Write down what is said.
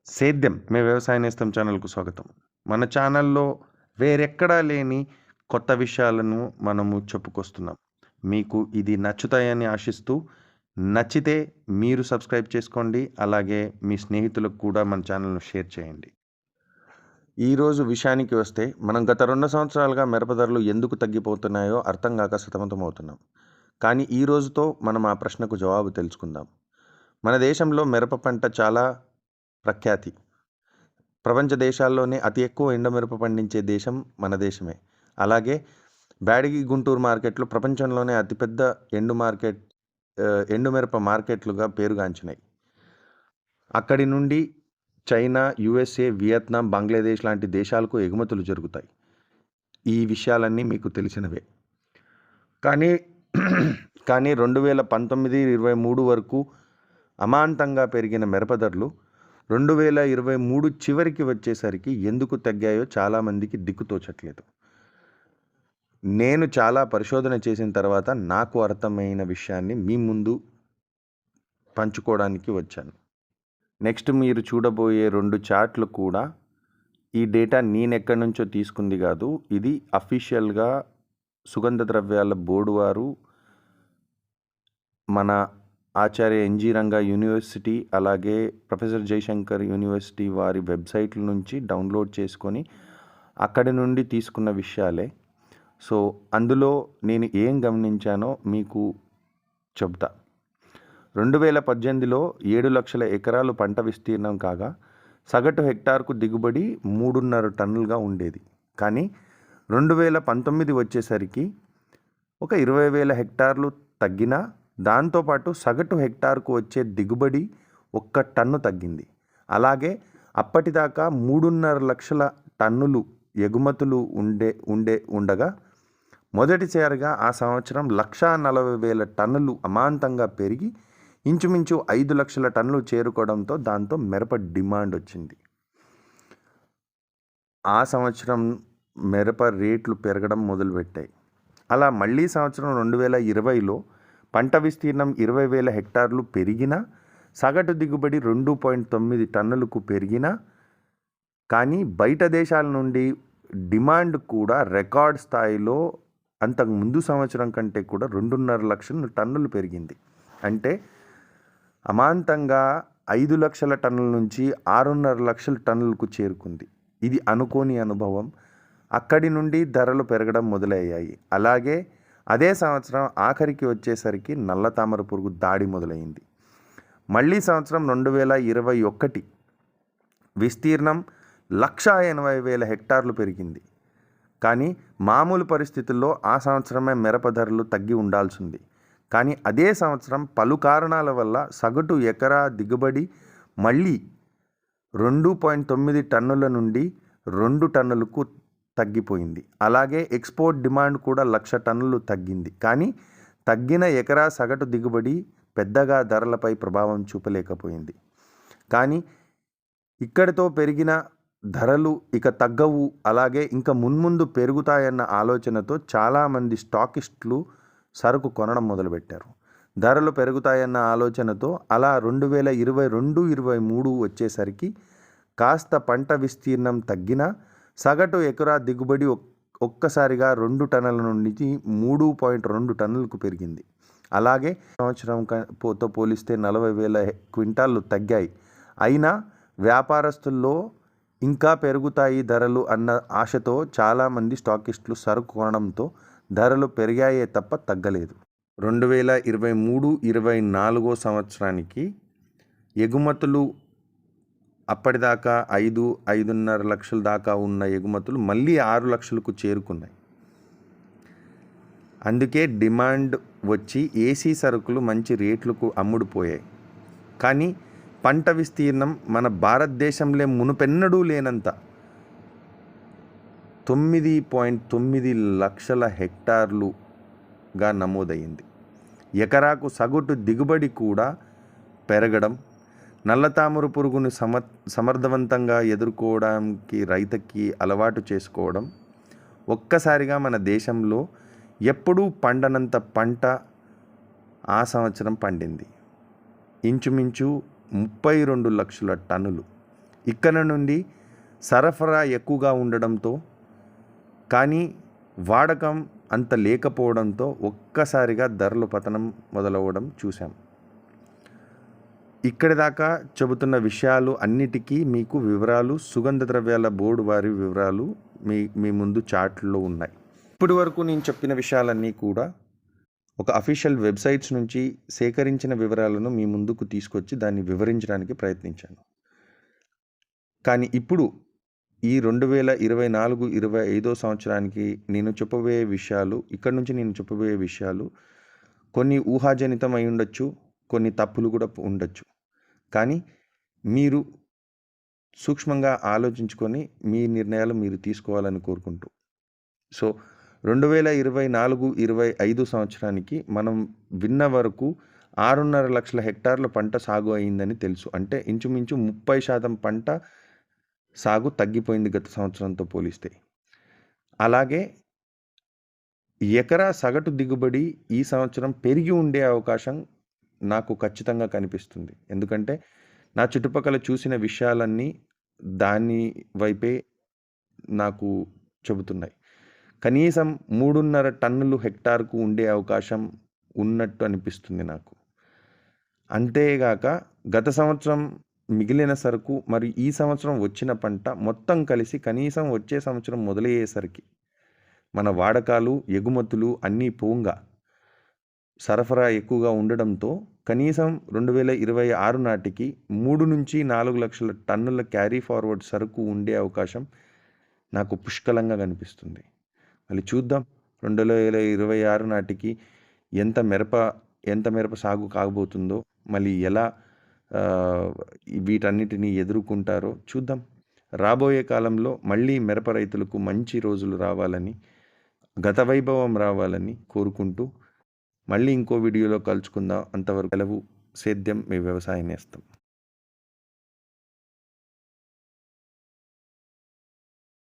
సేద్యం మే వ్యవసాయ నేస్తం ఛానల్‌కు స్వాగతం. మన ఛానల్‌లో వేరెక్కడా లేని కొత్త విషయాలను మనము చెప్పుకొస్తున్నాం. మీకు ఇది నచ్చుతాయని ఆశిస్తూ, నచ్చితే మీరు సబ్స్క్రైబ్ చేసుకోండి. అలాగే మీ స్నేహితులకు కూడా మన ఛానల్‌ను షేర్ చేయండి. ఈరోజు విషయానికి వస్తే, మనం గత 2 సంవత్సరాలుగా మిరప ధరలు ఎందుకు తగ్గిపోతున్నాయో అర్థం గాక సతమతమవుతున్నాం. కానీ ఈ రోజుతో మనం ఆ ప్రశ్నకు జవాబు తెలుసుకుందాం. మన దేశంలో మిరప పంట చాలా ప్రఖ్యాతి. ప్రపంచ దేశాల్లోనే అతి ఎక్కువ ఎండుమిరప పండించే దేశం మన దేశమే. అలాగే బ్యాడగి, గుంటూరు మార్కెట్లు ప్రపంచంలోనే అతిపెద్ద ఎండుమిరప మార్కెట్లుగా పేరుగాంచినాయి. అక్కడి నుండి చైనా, యూఎస్ఏ, వియత్నాం, బంగ్లాదేశ్ లాంటి దేశాలకు ఎగుమతులు జరుగుతాయి. ఈ విషయాలన్నీ మీకు తెలిసినవే. కానీ కానీ 2019, 23 వరకు అమాంతంగా పెరిగిన మిరప ధరలు 2023 చివరికి వచ్చేసరికి ఎందుకు తగ్గాయో చాలామందికి దిక్కుతోచట్లేదు. నేను చాలా పరిశోధన చేసిన తర్వాత నాకు అర్థమైన విషయాన్ని మీ ముందు పంచుకోవడానికి వచ్చాను. నెక్స్ట్ మీరు చూడబోయే 2 చార్ట్లు కూడా ఈ డేటా నేనెక్కడి నుంచో తీసుకుంది కాదు. ఇది అఫీషియల్‌గా సుగంధ ద్రవ్యాల బోర్డు వారు మన ఆచార్య ఎన్‌జీ రంగా యూనివర్సిటీ, అలాగే ప్రొఫెసర్ జయశంకర్ యూనివర్సిటీ వారి వెబ్‌సైట్‌ల నుంచి డౌన్‌లోడ్ చేసుకొని అక్కడి నుండి తీసుకున్న విషయాలే. సో, అందులో నేను ఏం గమనించానో మీకు చెప్తా. 2018లో 7 లక్షల ఎకరాలు పంట విస్తీర్ణం కాగా, సగటు హెక్టార్కు దిగుబడి 3.5 టన్నులుగా ఉండేది. కానీ 2019 వచ్చేసరికి ఒక 20,000 హెక్టార్లు తగ్గినా, దాంతోపాటు సగటు హెక్టార్కు వచ్చే దిగుబడి 1 టన్ను తగ్గింది. అలాగే అప్పటిదాకా 3.5 లక్షల టన్నులు ఎగుమతులు ఉండగా, మొదటిసారిగా ఆ సంవత్సరం 1,40,000 టన్నులు అమాంతంగా పెరిగి ఇంచుమించు 5 లక్షల టన్నులు చేరుకోవడంతో దాంతో మిరప డిమాండ్ వచ్చింది. ఆ సంవత్సరం మిరప రేట్లు పెరగడం మొదలుపెట్టాయి. అలా మళ్ళీ సంవత్సరం 2020లో పంట విస్తీర్ణం 20,000 హెక్టార్లు పెరిగినా, సగటు దిగుబడి 2.9 టన్నులకు పెరిగినా, కానీ బయట దేశాల నుండి డిమాండ్ కూడా రికార్డ్ స్థాయిలో అంతకు ముందు సంవత్సరం కంటే కూడా 2.5 లక్షల టన్నులు పెరిగింది. అంటే అమాంతంగా 5 లక్షల టన్నుల నుంచి 6.5 లక్షల టన్నులకు చేరుకుంది. ఇది అనుకోని అనుభవం. అక్కడి నుండి ధరలు పెరగడం మొదలయ్యాయి. అలాగే అదే సంవత్సరం ఆఖరికి వచ్చేసరికి నల్ల తామర పురుగు దాడి మొదలైంది. మళ్ళీ సంవత్సరం 2021 విస్తీర్ణం 1,80,000 హెక్టార్లు పెరిగింది. కానీ మామూలు పరిస్థితుల్లో ఆ సంవత్సరమే మిరప ధరలు తగ్గి ఉండాల్సింది. కానీ అదే సంవత్సరం పలు కారణాల వల్ల సగటు ఎకరా దిగుబడి మళ్ళీ 2.9 టన్నుల నుండి 2 టన్నులకు తగ్గిపోయింది. అలాగే ఎక్స్పోర్ట్ డిమాండ్ కూడా 1,00,000 టన్నులు తగ్గింది. కానీ తగ్గిన ఎకరా సగటు దిగుబడి పెద్దగా ధరలపై ప్రభావం చూపలేకపోయింది. కానీ ఇక్కడితో పెరిగిన ధరలు ఇక తగ్గవు, అలాగే ఇంకా మున్ముందు పెరుగుతాయన్న ఆలోచనతో చాలామంది స్టాకిస్టులు సరుకు కొనడం మొదలుపెట్టారు. ధరలు పెరుగుతాయన్న ఆలోచనతో అలా 2022, 23 వచ్చేసరికి కాస్త పంట విస్తీర్ణం తగ్గినా, సగటు ఎకరా దిగుబడి ఒక్కసారిగా 2 టన్నుల నుండి 3.2 టన్నులకు పెరిగింది. అలాగే సంవత్సరంతో పోలిస్తే 40,000 క్వింటాళ్ళు తగ్గాయి. అయినా వ్యాపారస్తుల్లో ఇంకా పెరుగుతాయి ధరలు అన్న ఆశతో చాలామంది స్టాకిస్టులు సరుకు కొనడంతో ధరలు పెరిగాయే తప్ప తగ్గలేదు. 2023, 24 సంవత్సరానికి ఎగుమతులు అప్పటిదాకా 5.5 లక్షల దాకా ఉన్న ఎగుమతులు మళ్ళీ 6 లక్షలకు చేరుకున్నాయి. అందుకే డిమాండ్ వచ్చి ఏసీ సరుకులు మంచి రేట్లకు అమ్ముడుపోయాయి. కానీ పంట విస్తీర్ణం మన భారతదేశంలో మునుపెన్నడూ లేనంత 9.9 లక్షల హెక్టార్లుగా నమోదయ్యింది. ఎకరాకు సగటు దిగుబడి కూడా పెరగడం, నల్లతామర పురుగును సమర్థవంతంగా ఎదుర్కోవడానికి రైతుకి అలవాటు చేసుకోవడం, ఒక్కసారిగా మన దేశంలో ఎప్పుడూ పండనంత పంట ఆ సంవత్సరం పండింది. ఇంచుమించు 32 లక్షల టన్నులు. ఇక్కడ నుండి సరఫరా ఎక్కువగా ఉండడంతో కానీ వాడకం అంత లేకపోవడంతో ఒక్కసారిగా ధరలు పతనం మొదలవ్వడం చూసాం. ఇక్కడి దాకా చెబుతున్న విషయాలు అన్నిటికీ మీకు వివరాలు సుగంధ ద్రవ్యాల బోర్డు వారి వివరాలు మీ ముందు చార్ట్లో ఉన్నాయి. ఇప్పటి వరకు నేను చెప్పిన విషయాలన్నీ కూడా ఒక అఫీషియల్ వెబ్సైట్స్ నుంచి సేకరించిన వివరాలను మీ ముందుకు తీసుకొచ్చి దాన్ని వివరించడానికి ప్రయత్నించాను. కానీ ఇప్పుడు ఈ 2024-25 సంవత్సరానికి నేను చెప్పబోయే విషయాలు కొన్ని ఊహాజనితం అయి ఉండొచ్చు, కొన్ని తప్పులు కూడా ఉండొచ్చు. కానీ మీరు సూక్ష్మంగా ఆలోచించుకొని మీ నిర్ణయాలు మీరు తీసుకోవాలని కోరుకుంటూ, సో 2024-25 సంవత్సరానికి మనం విన్న వరకు 6.5 లక్షల హెక్టార్ల పంట సాగు అయిందని తెలుసు. అంటే ఇంచుమించు 30% పంట సాగు తగ్గిపోయింది గత సంవత్సరంతో పోలిస్తే. అలాగే ఎకరా సగటు దిగుబడి ఈ సంవత్సరం పెరిగి ఉండే అవకాశం నాకు ఖచ్చితంగా కనిపిస్తుంది. ఎందుకంటే నా చుట్టుపక్కల చూసిన విషయాలన్నీ దాని వైపే నాకు చెబుతున్నాయి. కనీసం 3.5 టన్నులు హెక్టార్కు ఉండే అవకాశం ఉన్నట్టు అనిపిస్తుంది నాకు. అంతేగాక గత సంవత్సరం మిగిలిన సరుకు మరియు ఈ సంవత్సరం వచ్చిన పంట మొత్తం కలిసి కనీసం వచ్చే సంవత్సరం మొదలయ్యేసరికి మన వాడకాలు ఎగుమతులు అన్నీ పోంగా సరఫరా ఎక్కువగా ఉండడంతో కనీసం 2026 నాటికి 3-4 లక్షల టన్నుల క్యారీ ఫార్వర్డ్ సరుకు ఉండే అవకాశం నాకు పుష్కలంగా కనిపిస్తుంది. మళ్ళీ చూద్దాం 2026 నాటికి ఎంత మిరప సాగు కాబోతుందో, మళ్ళీ ఎలా వీటన్నిటిని ఎదుర్కొంటారో చూద్దాం. రాబోయే కాలంలో మళ్ళీ మిరప రైతులకు మంచి రోజులు రావాలని, గత వైభవం రావాలని కోరుకుంటూ మళ్ళీ ఇంకో వీడియోలో కలుసుకుందాం. అంతవరకు సెలవు. సేద్యం మీ వ్యవసాయ నేస్తం.